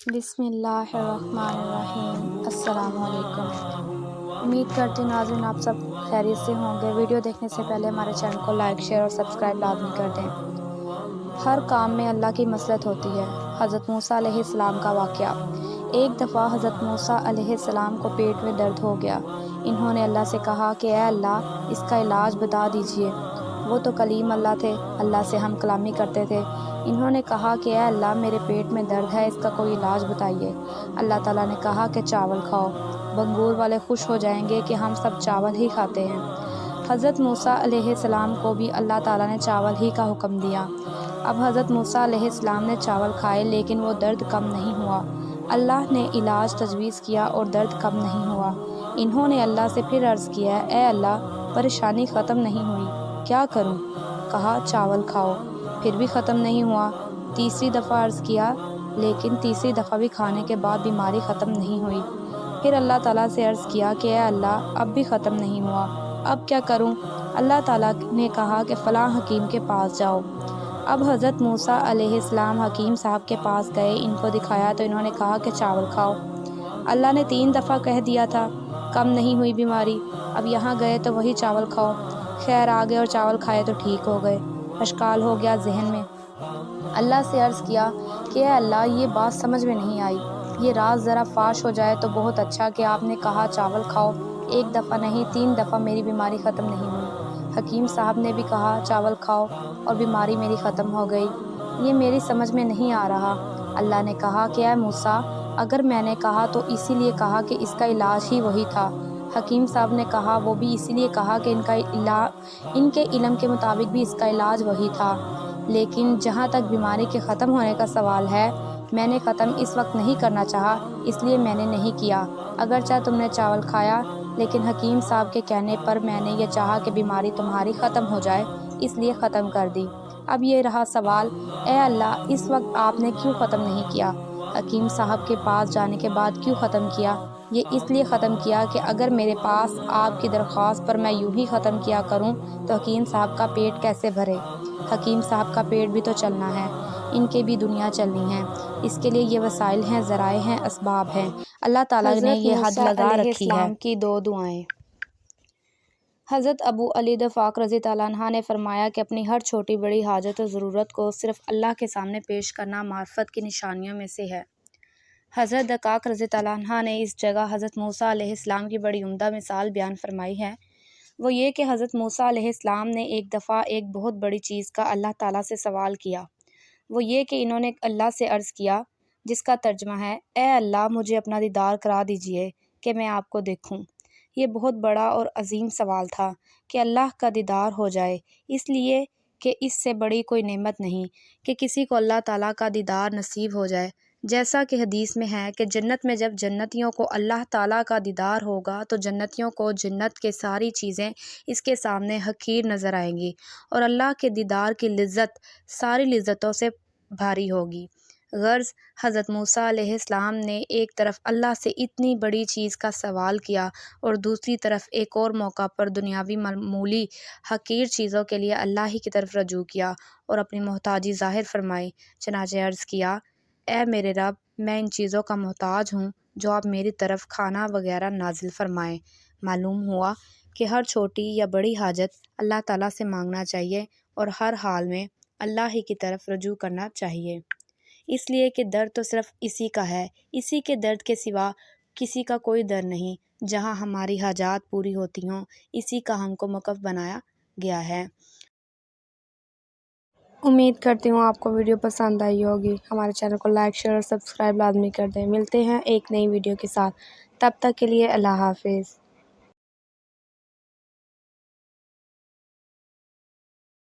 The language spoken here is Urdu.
بسم اللہ الرحمن الرحیم۔ السلام علیکم۔ امید کرتی ہوں ناظرین آپ سب خیریت سے ہوں گے۔ ویڈیو دیکھنے سے پہلے ہمارے چینل کو لائک، شیئر اور سبسکرائب لازمی کر دیں۔ ہر کام میں اللہ کی مصلحت ہوتی ہے۔ حضرت موسیٰ علیہ السلام کا واقعہ۔ ایک دفعہ حضرت موسیٰ علیہ السلام کو پیٹ میں درد ہو گیا۔ انہوں نے اللہ سے کہا کہ اے اللہ اس کا علاج بتا دیجئے۔ وہ تو کلیم اللہ تھے، اللہ سے ہم کلامی کرتے تھے۔ انہوں نے کہا کہ اے اللہ میرے پیٹ میں درد ہے، اس کا کوئی علاج بتائیے۔ اللہ تعالیٰ نے کہا کہ چاول کھاؤ، بنگور والے خوش ہو جائیں گے کہ ہم سب چاول ہی کھاتے ہیں۔ حضرت موسیٰ علیہ السلام کو بھی اللہ تعالیٰ نے چاول ہی کا حکم دیا۔ اب حضرت موسیٰ علیہ السلام نے چاول کھائے لیکن وہ درد کم نہیں ہوا۔ اللہ نے علاج تجویز کیا اور درد کم نہیں ہوا۔ انہوں نے اللہ سے پھر عرض کیا اے اللہ پریشانی ختم نہیں ہوئی، کیا کروں؟ کہا چاول کھاؤ، پھر بھی ختم نہیں ہوا۔ تیسری دفعہ عرض کیا لیکن تیسری دفعہ بھی کھانے کے بعد بیماری ختم نہیں ہوئی۔ پھر اللہ تعالیٰ سے عرض کیا کہ اے اللہ اب بھی ختم نہیں ہوا، اب کیا کروں؟ اللہ تعالیٰ نے کہا کہ فلاں حکیم کے پاس جاؤ۔ اب حضرت موسیٰ علیہ السلام حکیم صاحب کے پاس گئے، ان کو دکھایا تو انہوں نے کہا کہ چاول کھاؤ۔ اللہ نے 3 دفعہ کہہ دیا تھا، کم نہیں ہوئی بیماری، اب یہاں گئے تو وہی چاول کھاؤ۔ خیر آگے اور چاول کھائے تو ٹھیک ہو گئے۔ اشکال ہو گیا ذہن میں۔ اللہ سے عرض کیا کہ اے اللہ یہ بات سمجھ میں نہیں آئی، یہ راز ذرا فاش ہو جائے تو بہت اچھا کہ آپ نے کہا چاول کھاؤ، 1 دفعہ نہیں 3 دفعہ میری بیماری ختم نہیں ہوئی۔ حکیم صاحب نے بھی کہا چاول کھاؤ اور بیماری میری ختم ہو گئی، یہ میری سمجھ میں نہیں آ رہا۔ اللہ نے کہا کہ اے موسیٰ اگر میں نے کہا تو اسی لیے کہا کہ اس کا علاج ہی وہی تھا۔ حکیم صاحب نے کہا وہ بھی اسی لیے کہا کہ ان کے علم کے مطابق بھی اس کا علاج وہی تھا، لیکن جہاں تک بیماری کے ختم ہونے کا سوال ہے میں نے ختم اس وقت نہیں کرنا چاہا اس لیے میں نے نہیں کیا۔ اگرچہ تم نے چاول کھایا لیکن حکیم صاحب کے کہنے پر میں نے یہ چاہا کہ بیماری تمہاری ختم ہو جائے اس لیے ختم کر دی۔ اب یہ رہا سوال اے اللہ اس وقت آپ نے کیوں ختم نہیں کیا؟ حکیم صاحب کے پاس جانے کے بعد کیوں ختم کیا؟ یہ اس لیے ختم کیا کہ اگر میرے پاس آپ کی درخواست پر میں یوں ہی ختم کیا کروں تو حکیم صاحب کا پیٹ کیسے بھرے؟ حکیم صاحب کا پیٹ بھی تو چلنا ہے، ان کے بھی دنیا چلنی ہے، اس کے لیے یہ وسائل ہیں، ذرائع ہیں، اسباب ہیں۔ اللہ تعالیٰ نے یہ حد لگا رکھی ہے۔ کی 2 دعائیں۔ حضرت ابو علی دفاق رضی اللہ عنہ نے فرمایا کہ اپنی ہر چھوٹی بڑی حاجت و ضرورت کو صرف اللہ کے سامنے پیش کرنا معرفت کی نشانیوں میں سے ہے۔ حضرت دقاق رضی اللہ عنہ نے اس جگہ حضرت موسیٰ علیہ السلام کی بڑی عمدہ مثال بیان فرمائی ہے، وہ یہ کہ حضرت موسیٰ علیہ السلام نے ایک دفعہ ایک بہت بڑی چیز کا اللہ تعالیٰ سے سوال کیا، وہ یہ کہ انہوں نے اللہ سے عرض کیا جس کا ترجمہ ہے اے اللہ مجھے اپنا دیدار کرا دیجئے کہ میں آپ کو دیکھوں۔ یہ بہت بڑا اور عظیم سوال تھا کہ اللہ کا دیدار ہو جائے، اس لیے کہ اس سے بڑی کوئی نعمت نہیں کہ کسی کو اللہ تعالیٰ کا دیدار نصیب ہو جائے۔ جیسا کہ حدیث میں ہے کہ جنت میں جب جنتیوں کو اللہ تعالیٰ کا دیدار ہوگا تو جنتیوں کو جنت کے ساری چیزیں اس کے سامنے حقیر نظر آئیں گی اور اللہ کے دیدار کی لذت ساری لذتوں سے بھاری ہوگی۔ غرض حضرت موسیٰ علیہ السلام نے ایک طرف اللہ سے اتنی بڑی چیز کا سوال کیا اور دوسری طرف ایک اور موقع پر دنیاوی معمولی حقیر چیزوں کے لیے اللہ ہی کی طرف رجوع کیا اور اپنی محتاجی ظاہر فرمائی، چنانچہ عرض کیا اے میرے رب میں ان چیزوں کا محتاج ہوں جو آپ میری طرف کھانا وغیرہ نازل فرمائیں۔ معلوم ہوا کہ ہر چھوٹی یا بڑی حاجت اللہ تعالیٰ سے مانگنا چاہیے اور ہر حال میں اللہ ہی کی طرف رجوع کرنا چاہیے، اس لیے کہ درد تو صرف اسی کا ہے، اسی کے درد کے سوا کسی کا کوئی درد نہیں۔ جہاں ہماری حاجات پوری ہوتی ہوں اسی کا ہم کو موقف بنایا گیا ہے۔ امید کرتی ہوں آپ کو ویڈیو پسند آئی ہوگی۔ ہمارے چینل کو لائک، شیئر اور سبسکرائب لازمی کر دیں۔ ملتے ہیں ایک نئی ویڈیو کے ساتھ، تب تک کے لیے اللہ حافظ۔